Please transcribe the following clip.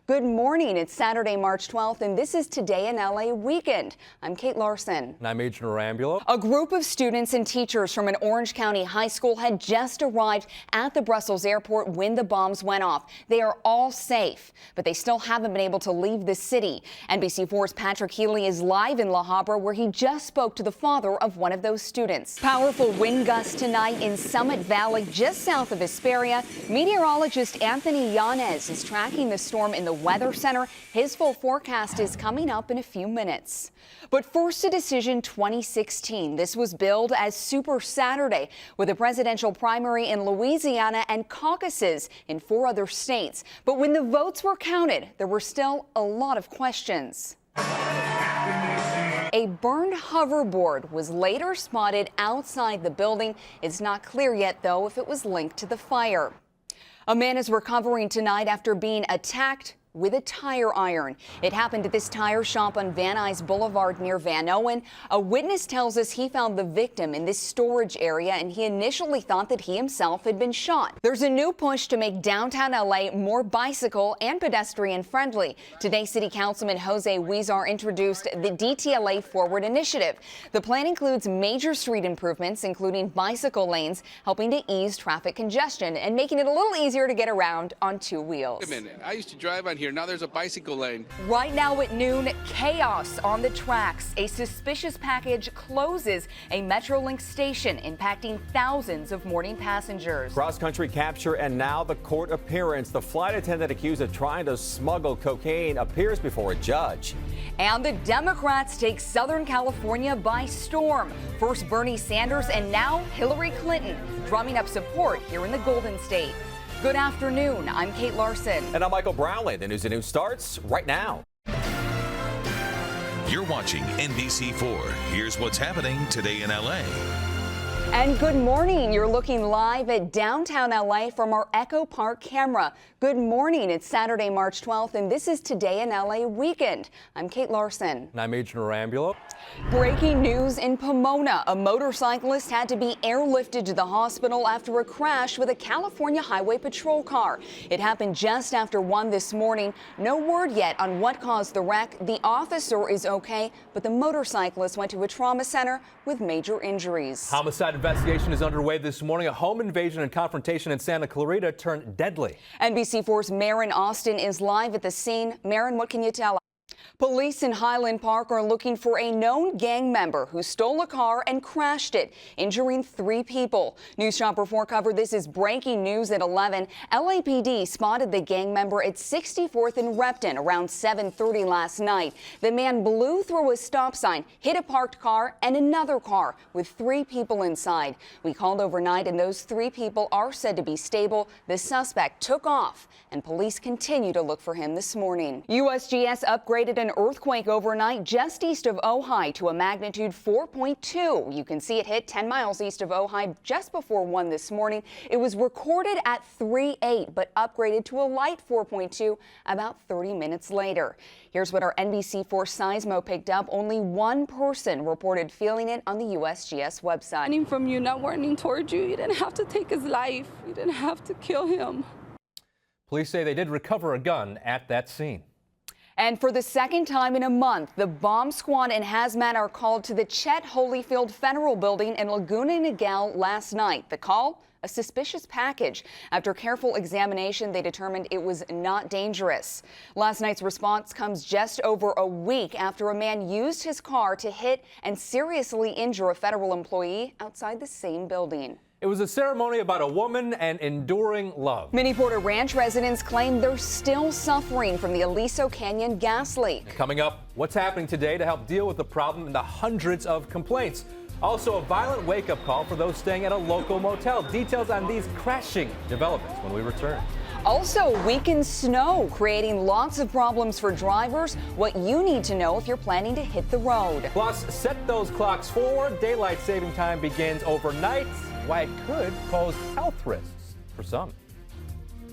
Good morning. It's Saturday, March 12th, and this is Today in LA Weekend. I'm Kate Larsen. And I'm Agent Rambulo. A group of students and teachers from an Orange County high school had just arrived at the Brussels airport when the bombs went off. They are all safe, but they still haven't been able to leave the city. NBC4's Patrick Healy is live in La Habra, where he just spoke to the father of one of those students. Powerful wind gusts tonight in Summit Valley, just south of Hesperia. Meteorologist Anthony Yanez is tracking the storm in the Weather Center. His full forecast is coming up in a few minutes. But first, a decision 2016. This was billed as Super Saturday, with a presidential primary in Louisiana and caucuses in 4 other states. But when the votes were counted, there were still a lot of questions. A burned hoverboard was later spotted outside the building. It's not clear yet, though, if it was linked to the fire. A man is recovering tonight after being attacked with a tire iron. It happened at this tire shop on Van Nuys Boulevard near Van Owen. A witness tells us he found the victim in this storage area, and he initially thought that he himself had been shot. There's a new push to make downtown LA more bicycle and pedestrian friendly. Today, City Councilman Jose Huizar introduced the DTLA Forward initiative. The plan includes major street improvements, including bicycle lanes, helping to ease traffic congestion and making it a little easier to get around on 2 wheels. Wait a minute, I used to drive on here. Now there's a bicycle lane. Right now at noon, chaos on the tracks. A suspicious package closes a Metrolink station, impacting thousands of morning passengers. Cross-country capture and now the court appearance. The flight attendant accused of trying to smuggle cocaine appears before a judge. And the Democrats take Southern California by storm. First Bernie Sanders and now Hillary Clinton drumming up support here in the Golden State. Good afternoon. I'm Kate Larsen. And I'm Michael Brownlee. The News at Noon starts right now. You're watching NBC4. Here's what's happening today in LA. And good morning. You're looking live at downtown LA from our Echo Park camera. Good morning. It's Saturday, March 12th, and this is Today in LA Weekend. I'm Kate Larsen. And I'm Agent Rambulo. Breaking news in Pomona. A motorcyclist had to be airlifted to the hospital after a crash with a California Highway Patrol car. It happened just after 1 this morning. No word yet on what caused the wreck. The officer is okay, but the motorcyclist went to a trauma center with major injuries. Homicide investigation is underway this morning. A home invasion and confrontation in Santa Clarita turned deadly. NBC4's Marin Austin is live at the scene. Marin, what can you tell us? Police in Highland Park are looking for a known gang member who stole a car and crashed it, injuring 3 people. News Shopper 4 covered this is breaking news at 11. LAPD spotted the gang member at 64th and Repton around 7:30 last night. The man blew through a stop sign, hit a parked car and another car with 3 people inside. We called overnight and those 3 people are said to be stable. The suspect took off and police continue to look for him this morning. USGS upgraded an earthquake overnight just east of Ojai to a magnitude 4.2. You can see it hit 10 miles east of Ojai just before 1 this morning. It was recorded at 3.8 but upgraded to a light 4.2 about 30 minutes later. Here's what our NBC4 Seismo picked up. Only 1 person reported feeling it on the USGS website. Warning from you, not warning towards you. You didn't have to take his life. You didn't have to kill him. Police say they did recover a gun at that scene. And for the second time in a month, the bomb squad and hazmat are called to the Chet Holyfield Federal Building in Laguna Niguel last night. The call? A suspicious package. After careful examination, they determined it was not dangerous. Last night's response comes just over a week after a man used his car to hit and seriously injure a federal employee outside the same building. It was a ceremony about a woman and enduring love. Many Porter Ranch residents claim they're still suffering from the Aliso Canyon gas leak. Coming up, what's happening today to help deal with the problem and the hundreds of complaints. Also, a violent wake-up call for those staying at a local motel. Details on these crashing developments when we return. Also, weekend snow creating lots of problems for drivers. What you need to know if you're planning to hit the road. Plus, set those clocks forward. Daylight saving time begins overnight. Why it could pose health risks for some.